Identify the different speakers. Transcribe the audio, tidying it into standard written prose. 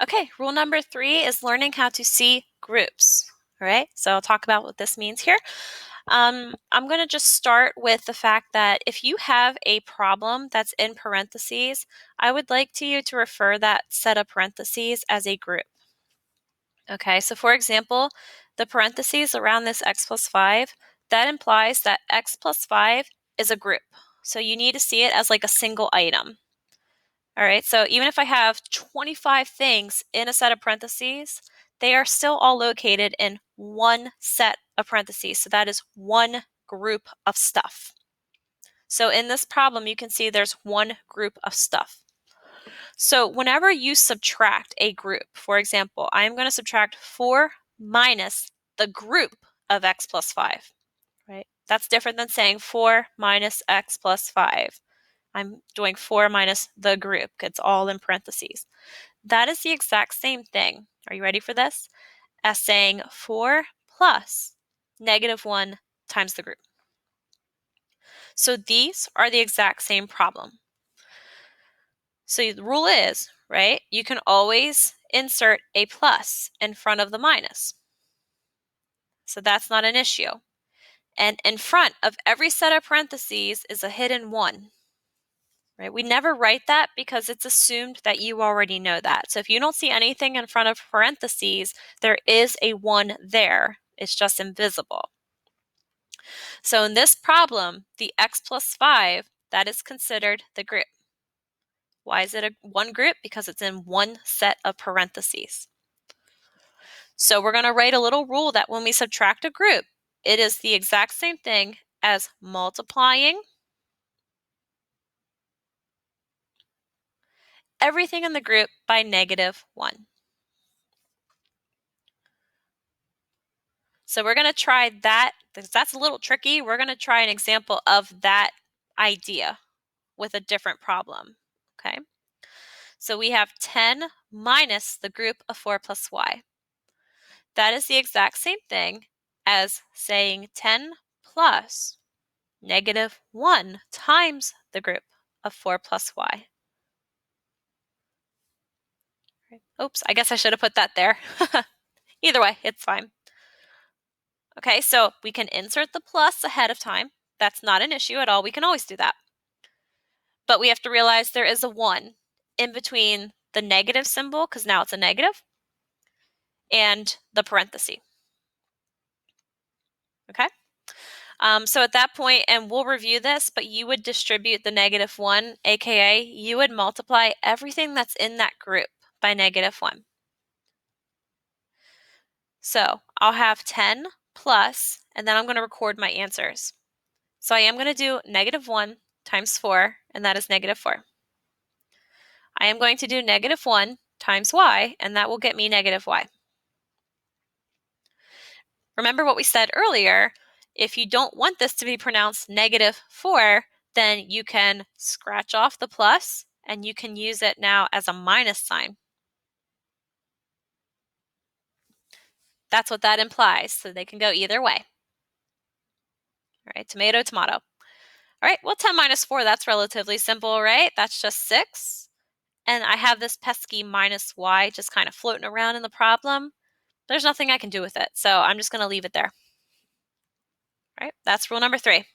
Speaker 1: Okay, rule number 3 is learning how to see groups. All right, so I'll talk about what this means here. I'm going to just start with the fact that if you have a problem that's in parentheses, I would like you to refer that set of parentheses as a group. Okay, so for example, the parentheses around this x plus 5, that implies that x plus 5 is a group. So you need to see it as like a single item. All right, so even if I have 25 things in a set of parentheses, they are still all located in one set of parentheses. So that is one group of stuff. So in this problem, you can see there's one group of stuff. So whenever you subtract a group, for example, I am going to subtract 4 minus the group of x plus 5, right? That's different than saying 4 minus x plus 5. I'm doing 4 minus the group. It's all in parentheses. That is the exact same thing. Are you ready for this? As saying 4 plus -1 times the group. So these are the exact same problem. So the rule is, right, you can always insert a plus in front of the minus. So that's not an issue. And in front of every set of parentheses is a hidden 1. Right? We never write that because it's assumed that you already know that. So if you don't see anything in front of parentheses, there is a 1 there. It's just invisible. So in this problem, the x plus 5, that is considered the group. Why is it one group? Because it's in one set of parentheses. So we're going to write a little rule that when we subtract a group, it is the exact same thing as multiplying everything in the group by -1. So we're going to try that, because that's a little tricky. We're going to try an example of that idea with a different problem, okay? So we have 10 minus the group of 4 plus y. That is the exact same thing as saying 10 plus -1 times the group of 4 plus y. Oops, I guess I should have put that there. Either way, it's fine. Okay, so we can insert the plus ahead of time. That's not an issue at all. We can always do that. But we have to realize there is a 1 in between the negative symbol, because now it's a negative, and the parenthesis. Okay? So at that point, and we'll review this, but you would distribute the -1, aka you would multiply everything that's in that group by -1. So I'll have 10 plus, and then I'm going to record my answers. So I am going to do -1 times 4, and that is -4. I am going to do -1 times y, and that will get me -y. Remember what we said earlier, if you don't want this to be pronounced -4, then you can scratch off the plus, and you can use it now as a minus sign. That's what that implies, so they can go either way. All right, tomato, tomato. All right, well, 10 minus 4, that's relatively simple, right? That's just 6. And I have this pesky minus y just kind of floating around in the problem. There's nothing I can do with it, so I'm just going to leave it there. All right, that's rule number 3.